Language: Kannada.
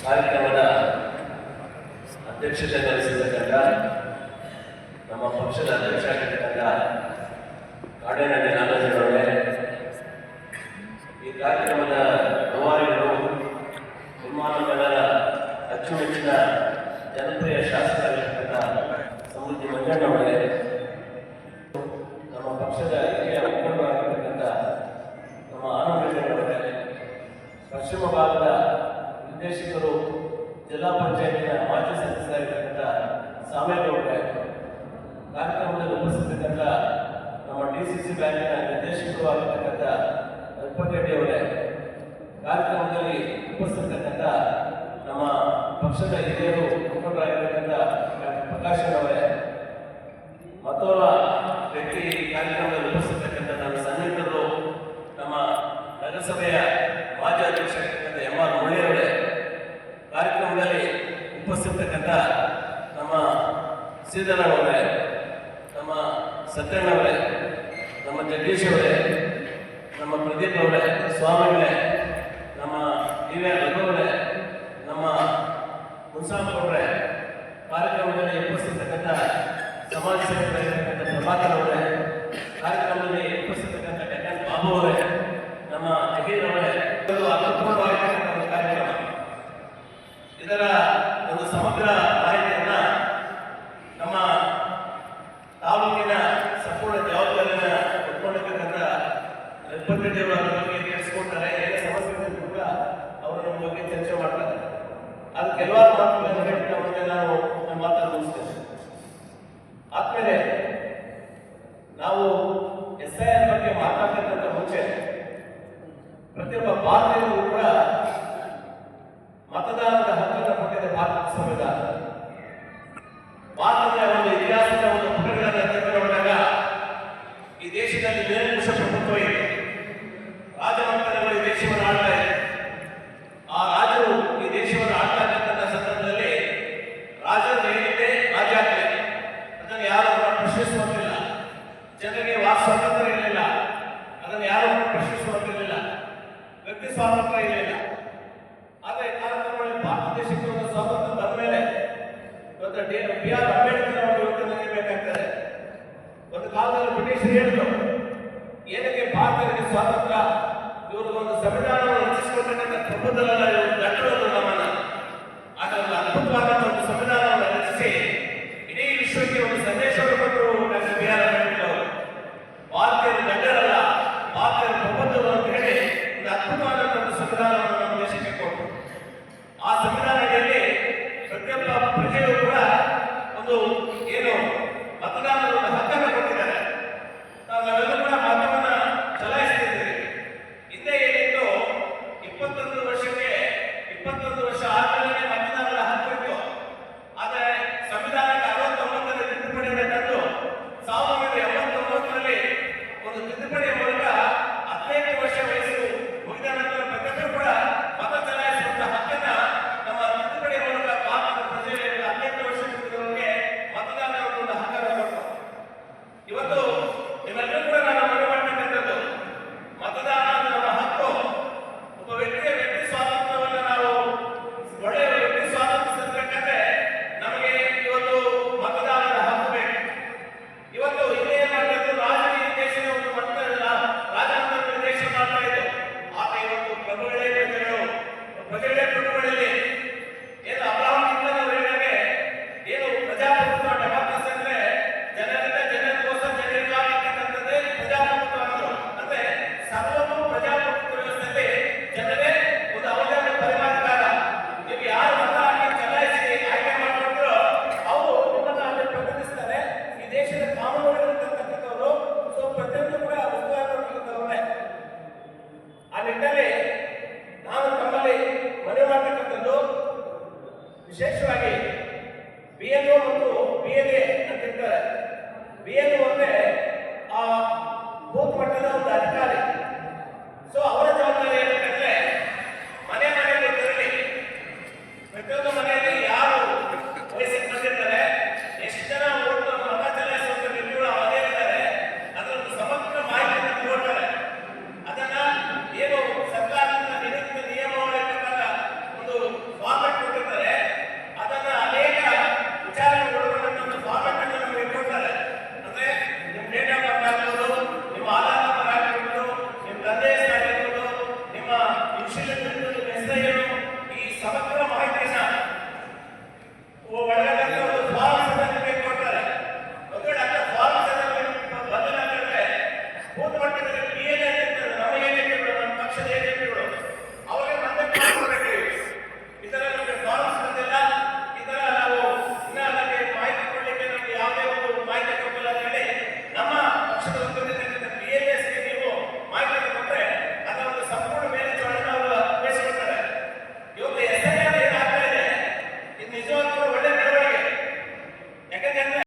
ಕಾರ್ಯಕ್ರಮದ ಅಧ್ಯಕ್ಷತೆ ವಹಿಸಿರ್ತಕ್ಕಂಥ ನಮ್ಮ ಪಕ್ಷದ ಅಧ್ಯಕ್ಷ ಆಗಿರ್ತಕ್ಕಂಥ ಕಾಡೇನಹಳ್ಳಿ ನಾಗರಾಜರವರೇ, ಈ ಕಾರ್ಯಕ್ರಮದ ರೂವಾರಿಗಳು, ನಿರ್ಮಾಣಗಳ ಅಚ್ಚುಮೆಚ್ಚಿನ ಜನಪ್ರಿಯ ಶಾಸಕರಾಗಿರ್ತಕ್ಕಂಥ ಸಮೃದ್ಧಿ ಮಂಜಣ್ಣವರೇ, ನಮ್ಮ ಪಕ್ಷದ ಹಿರಿಯ ಮುಖಂಡರಾಗಿರ್ತಕ್ಕಂಥ ನಮ್ಮ ಆನಂದರವರೇ, ಪಶ್ಚಿಮ ಭಾಗದ ನಿರ್ದೇಶಕರು, ಜಿಲ್ಲಾ ಪಂಚಾಯತಿನ ಮಾಜಿ ಸದಸ್ಯರಾಗಿರ್ತಕ್ಕಂಥ ಸಾಮೇಗೌಡರೇ, ಕಾರ್ಯಕ್ರಮದಲ್ಲಿ ಉಪಸ್ಥಿತಕ್ಕಂಥ ನಮ್ಮ DCC ಬ್ಯಾಂಕಿನ ನಿರ್ದೇಶಕರು ಆಗಿರ್ತಕ್ಕಂಥ ರೆಡ್ಡಿಯವರೇ, ಕಾರ್ಯಕ್ರಮದಲ್ಲಿ ಉಪಸ್ಥಿತಕ್ಕಂಥ ನಮ್ಮ ಪಕ್ಷದ ಹಿರಿಯರು ಮುಖಂಡರಾಗಿರ್ತಕ್ಕಂಥ ಡಾಕ್ಟರ್ ಪ್ರಕಾಶನವರೇ, ಮತ್ತೋರ್ವ ವ್ಯಕ್ತಿ ಕಾರ್ಯಕ್ರಮದಲ್ಲಿ ಉಪಸ್ಥಿತಕ್ಕಂಥ ನನ್ನ ಸನ್ನಿಹಿತರು, ನಮ್ಮ ನಗರಸಭೆಯ ಮಾಜಿ ಅಧ್ಯಕ್ಷರಾಗಿರ್ತಕ್ಕಂಥ MR ಮುಳ್ಳಿಯವರೇ, ಕಾರ್ಯಕ್ರಮದಲ್ಲಿ ಉಪಸ್ಥಿತಕ್ಕಂಥ ನಮ್ಮ ಶ್ರೀಧರವರೇ, ನಮ್ಮ ಸತ್ಯಣ್ಣವರೇ, ನಮ್ಮ ಜಗದೀಶ್ ಅವರೇ, ನಮ್ಮ ಪ್ರದೀಪ್ ಅವರೇ, ಸ್ವಾಮಿಗಳೇ, ನಮ್ಮ DVR ರಘುವರೇ, ನಮ್ಮ ಮುನ್ಸಾಮಗೌಡರೇ, ಕಾರ್ಯಕ್ರಮದಲ್ಲಿ ಉಪಸ್ಥಿತಕ್ಕಂಥ ಸಮಾಜ ಸೇವಕರಾಗಿರ್ತಕ್ಕಂಥ ಪ್ರಭಾಕರ್ ಅವರೇ, ಕಾರ್ಯಕ್ರಮದಲ್ಲಿ ಉಪಸ್ಥಿತಕ್ಕಂಥ ಡಾಕ್ಟರ್ ಬಾಬು ಅವರೇ, ನಮ್ಮ ಜಹೀರ್ ಅವರೇ, ಅರ್ಥಪೂರ್ಣವಾಗಿರ್ತಕ್ಕಂಥ ಒಂದು ಕಾರ್ಯಕ್ರಮ. ಇದರ ಒಂದು ಸಮಗ್ರ ಮಾಹಿತಿಯನ್ನ ನಮ್ಮ ತಾಲೂಕಿನ ಸಂಪೂರ್ಣ ಜವಾಬ್ದಾರಿಯನ್ನು ಹೊತ್ಕೊಂಡಿರ್ತಕ್ಕಂಥ ರೆಡ್ಡಿಯವರ ಬಗ್ಗೆ ತಿಳಿಸ್ಕೊಡ್ತಾರೆ. ಏನೇ ಸಮಸ್ಯೆ ಕೂಡ ಅವರು ನಮ್ಮ ಬಗ್ಗೆ ಚರ್ಚೆ ಮಾಡ್ತಾರೆ. ಅದು ಕೆಲವಾರು ಮಾತುಗಳನ್ನು ಹೇಳ್ತಾ ಮುಂದೆ ನಾನು ನಮ್ಮ ಮಾತನ್ನು ಮುಗಿಸ್ತೇನೆ. ಆದ್ಮೇಲೆ ನಾವು SIR ಬಗ್ಗೆ ಮಾತಾಡ್ತಕ್ಕಂಥ ಮುಂಚೆ ಪ್ರತಿಯೊಬ್ಬ ಭಾರತೀಯರು ಕೂಡ ಮತದಾನದ ಹಕ್ಕನ್ನು ಕೊಟ್ಟಿದೆ ಭಾರತದ ಸಂವಿಧಾನ. ಭಾರತದ ಒಂದು ಇತಿಹಾಸದ ಒಂದು ಪುಟಗಳನ್ನು ತೆಗೆದುಕೊಂಡಾಗ ಈ ದೇಶದಲ್ಲಿ ನಿರಂಕುಶ ಪ್ರಭುತ್ವ ಇದೆ. ರಾಜಮನೆತನಗಳು ಈ ದೇಶವನ್ನು ಆಳ್ತಾ ಇದೆ. ಆ ರಾಜರು ಈ ದೇಶವನ್ನು ಆಳ್ತಾ ಇರ್ತಕ್ಕಂಥ ಸಂದರ್ಭದಲ್ಲಿ ರಾಜರು ಏನಿದೆ ರಾಜ್ಯಾಜ್ಞೆ, ಅದನ್ನು ಯಾರು ಪ್ರಶ್ನಿಸುವಂತಿಲ್ಲ. ಜನರಿಗೆ ವಾಕ್ ಸ್ವಾತಂತ್ರ್ಯ ಇರಲಿಲ್ಲ, ಅದನ್ನು ಯಾರು ಪ್ರಶ್ನಿಸುವಂತಿರಲಿಲ್ಲ. ವ್ಯಕ್ತಿ ಸ್ವಾತಂತ್ರ್ಯ ಇರಲಿಲ್ಲ. ಆದರೆ ಕಾಲಕ್ರಮದಲ್ಲಿ ಭಾರತ ದೇಶಕ್ಕೆ ಒಂದು ಸ್ವಾತಂತ್ರ್ಯ ಬಂದ ಮೇಲೆ ಇವತ್ತು BR ಅಂಬೇಡ್ಕರ್ ಅವರು ಇವತ್ತು ನೆನಪಬೇಕಾಗ್ತದೆ. ಒಂದು ಕಾಲದಲ್ಲಿ ಬ್ರಿಟಿಷರು ಹೇಳಿದ್ರು, ಏನಕ್ಕೆ ಭಾರತಕ್ಕೆ ಸ್ವಾತಂತ್ರ್ಯ, ಇವರು ಒಂದು ಸಂವಿಧಾನವನ್ನು ರಚಿಸಿಕೊಳ್ತಕ್ಕಂಥ ಪ್ರಬುದ್ಧರಲ್ಲ